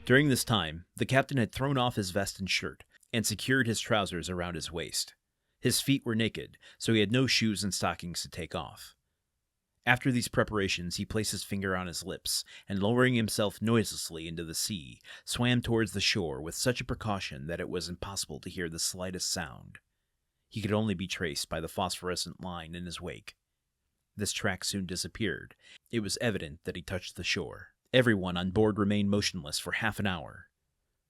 During this time, the captain had thrown off his vest and shirt and secured his trousers around his waist. His feet were naked, so he had no shoes and stockings to take off. After these preparations, he placed his finger on his lips, and lowering himself noiselessly into the sea, swam towards the shore with such a precaution that it was impossible to hear the slightest sound. He could only be traced by the phosphorescent line in his wake. This track soon disappeared. It was evident that he touched the shore. Everyone on board remained motionless for half an hour.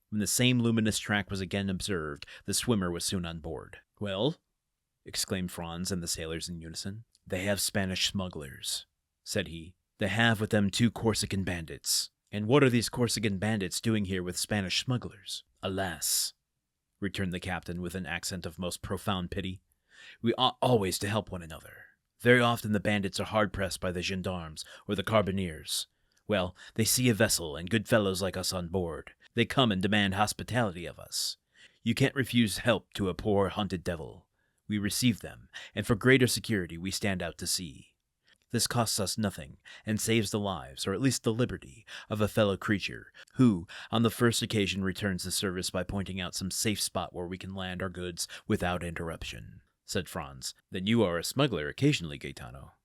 When the same luminous track was again observed, the swimmer was soon on board. "Well?" exclaimed Franz and the sailors in unison. "They have Spanish smugglers," said he. "They have with them 2 Corsican bandits. And what are these Corsican bandits doing here with Spanish smugglers?" "Alas," returned the captain with an accent of most profound pity, "we ought always to help one another. Very often the bandits are hard-pressed by the gendarmes or the carbineers. Well, they see a vessel and good fellows like us on board. They come and demand hospitality of us. You can't refuse help to a poor hunted devil. We receive them, and for greater security we stand out to sea. This costs us nothing, and saves the lives, or at least the liberty, of a fellow creature, who, on the first occasion, returns the service by pointing out some safe spot where we can land our goods without interruption," said Franz. "Then you are a smuggler occasionally, Gaetano?"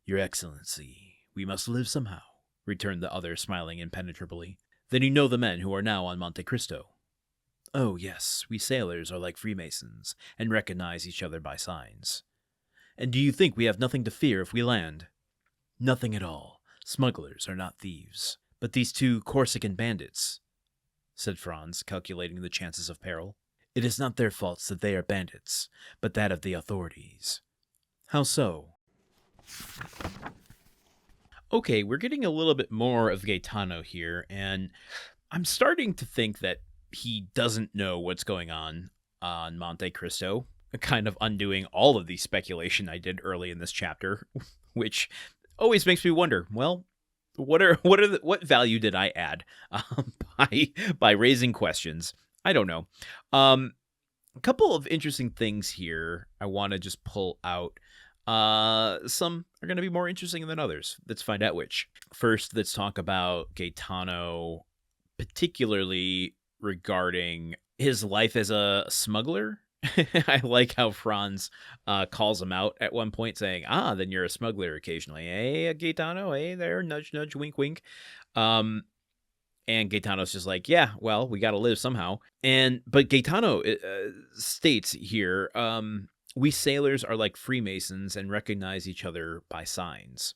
"Your Excellency, we must live somehow," returned the other, smiling impenetrably. "Then you know the men who are now on Monte Cristo?" "Oh, yes, we sailors are like Freemasons, and recognize each other by signs." "And do you think we have nothing to fear if we land?" "Nothing at all. Smugglers are not thieves." "But these 2 Corsican bandits," said Franz, calculating the chances of peril. "It is not their faults that they are bandits, but that of the authorities." "How so?" Okay, we're getting a little bit more of Gaetano here, and I'm starting to think that he doesn't know what's going on Monte Cristo, kind of undoing all of the speculation I did early in this chapter, which always makes me wonder, well, what value did I add by raising questions? I don't know. A couple of interesting things here I want to just pull out. Some are going to be more interesting than others. Let's find out which. First, let's talk about Gaetano, particularly regarding his life as a smuggler. I like how Franz calls him out at one point, saying, then you're a smuggler occasionally. Hey, Gaetano, hey there, nudge, nudge, wink, wink. And Gaetano's just like, yeah, well, we got to live somehow. But Gaetano states here, we sailors are like Freemasons and recognize each other by signs.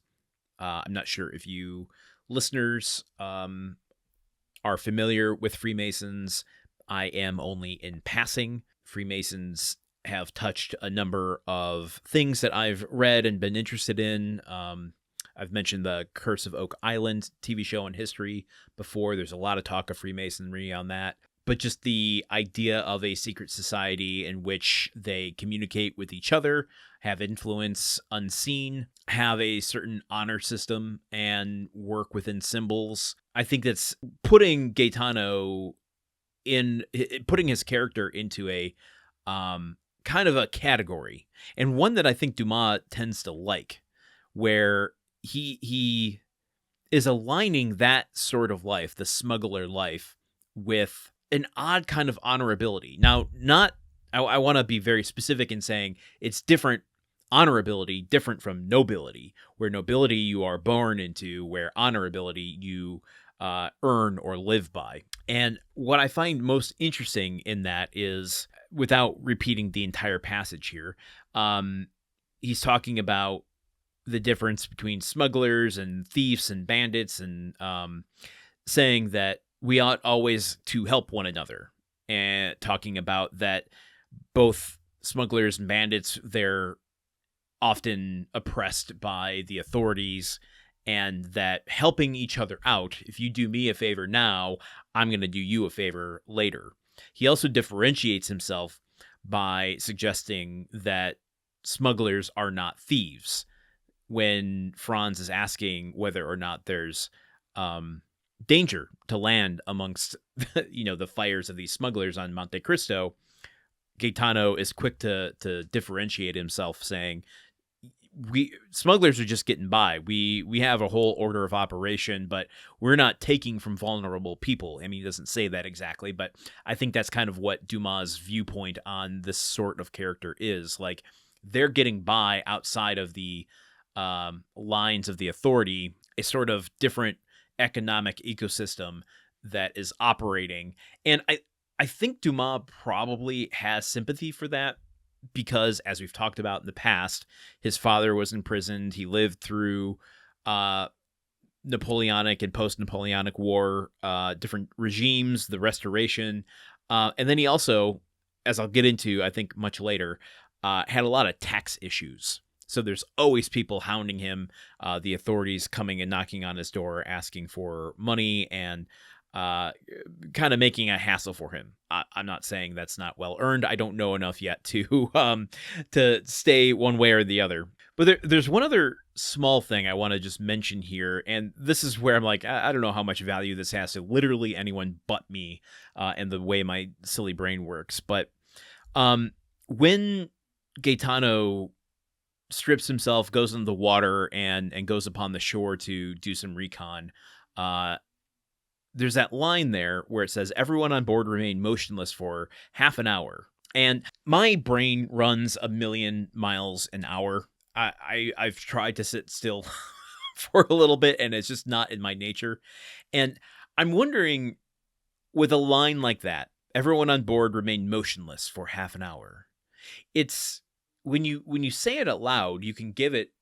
I'm not sure if you listeners are familiar with Freemasons. I am only in passing. Freemasons have touched a number of things that I've read and been interested in. I've mentioned the Curse of Oak Island TV show and history before. There's a lot of talk of Freemasonry on that. But just the idea of a secret society in which they communicate with each other, have influence unseen, have a certain honor system, and work within symbols. I think that's putting Gaetano putting his character into a kind of a category, and one that I think Dumas tends to like, where he is aligning that sort of life, the smuggler life, with an odd kind of honorability. Now, I want to be very specific in saying it's different. Honorability different from nobility, where nobility you are born into, where honorability you earn or live by. And what I find most interesting in that is, without repeating the entire passage here, he's talking about the difference between smugglers and thieves and bandits, and saying that we ought always to help one another, and talking about that both smugglers and bandits, they're often oppressed by the authorities, and that helping each other out, if you do me a favor now, I'm going to do you a favor later. He also differentiates himself by suggesting that smugglers are not thieves. When Franz is asking whether or not there's danger to land amongst the fires of these smugglers on Monte Cristo, Gaetano is quick to differentiate himself, saying, smugglers are just getting by. We have a whole order of operation, but we're not taking from vulnerable people. I mean, he doesn't say that exactly, but I think that's kind of what Dumas' viewpoint on this sort of character is. Like, they're getting by outside of the lines of the authority, a sort of different economic ecosystem that is operating. And I think Dumas probably has sympathy for that because, as we've talked about in the past, his father was imprisoned. He lived through Napoleonic and post-Napoleonic War, different regimes, the Restoration. And then he also, as I'll get into, I think much later, had a lot of tax issues. So there's always people hounding him, the authorities coming and knocking on his door, asking for money and kind of making a hassle for him. I'm not saying that's not well earned. I don't know enough yet to stay one way or the other. But there's one other small thing I want to just mention here, and this is where I'm like, I don't know how much value this has to literally anyone but me and the way my silly brain works. But when Gaetano strips himself, goes into the water, and goes upon the shore to do some recon, there's that line there where it says, everyone on board remained motionless for half an hour. And my brain runs 1,000,000 miles an hour. I've tried to sit still for a little bit, and it's just not in my nature. And I'm wondering, with a line like that, everyone on board remained motionless for half an hour. It's when you say it out loud, you can give it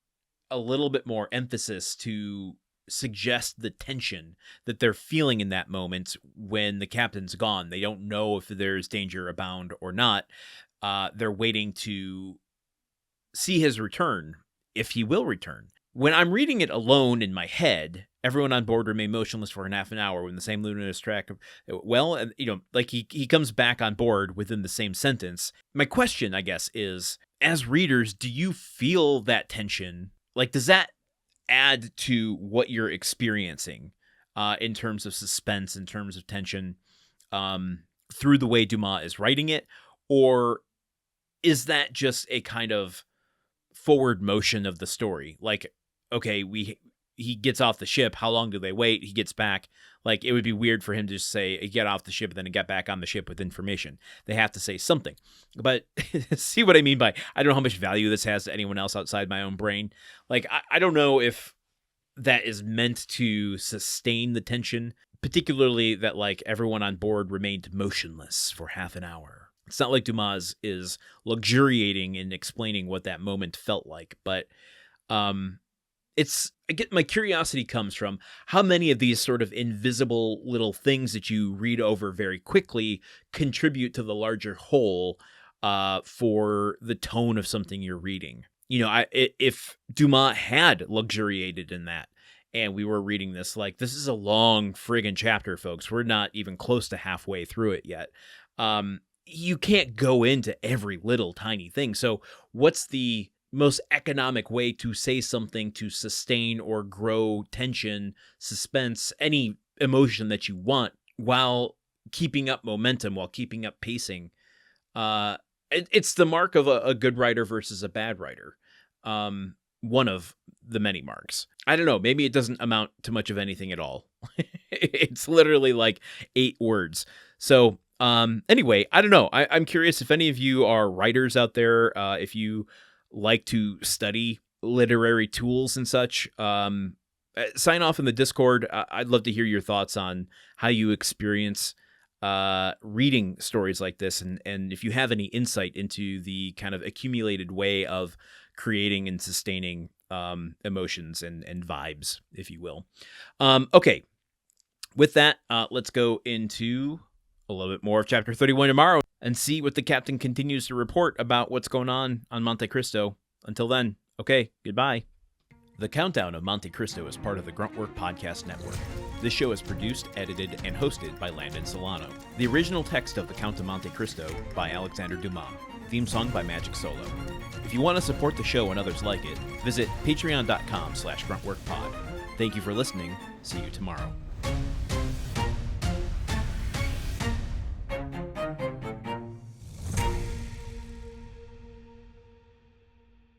a little bit more emphasis to suggest the tension that they're feeling in that moment when the captain's gone. They don't know if there's danger abound or not. They're waiting to see his return, if he will return. When I'm reading it alone in my head, everyone on board remained motionless for half an hour when the same luminous track. Well, and like he comes back on board within the same sentence. My question, I guess, is, as readers, do you feel that tension? Like, does that add to what you're experiencing in terms of suspense, in terms of tension, through the way Dumas is writing it? Or is that just a kind of forward motion of the story? Like, okay, he gets off the ship. How long do they wait? He gets back. Like, it would be weird for him to just say, get off the ship and then get back on the ship with information. They have to say something. But see what I mean by, I don't know how much value this has to anyone else outside my own brain. Like, I don't know if that is meant to sustain the tension, particularly that, like, everyone on board remained motionless for half an hour. It's not like Dumas is luxuriating in explaining what that moment felt like, but my curiosity comes from how many of these sort of invisible little things that you read over very quickly contribute to the larger whole for the tone of something you're reading. If Dumas had luxuriated in that, and we were reading this, like, this is a long friggin' chapter, folks. We're not even close to halfway through it yet. You can't go into every little tiny thing. So what's the most economic way to say something to sustain or grow tension, suspense, any emotion that you want while keeping up momentum, while keeping up pacing? It's the mark of a good writer versus a bad writer. One of the many marks. I don't know. Maybe it doesn't amount to much of anything at all. It's literally like 8 words. So anyway, I don't know. I'm curious if any of you are writers out there, if you like to study literary tools and such, sign off in the Discord. I'd love to hear your thoughts on how you experience reading stories like this, and if you have any insight into the kind of accumulated way of creating and sustaining emotions and vibes, if you will. Okay, with that, let's go into a little bit more of Chapter 31 tomorrow and see what the captain continues to report about what's going on Monte Cristo. Until then, okay, goodbye. The Countdown of Monte Cristo is part of the Gruntwork Podcast Network. This show is produced, edited, and hosted by Landon Solano. The original text of The Count of Monte Cristo by Alexandre Dumas. Theme song by Magic Solo. If you want to support the show and others like it, visit patreon.com/gruntworkpod. Thank you for listening. See you tomorrow.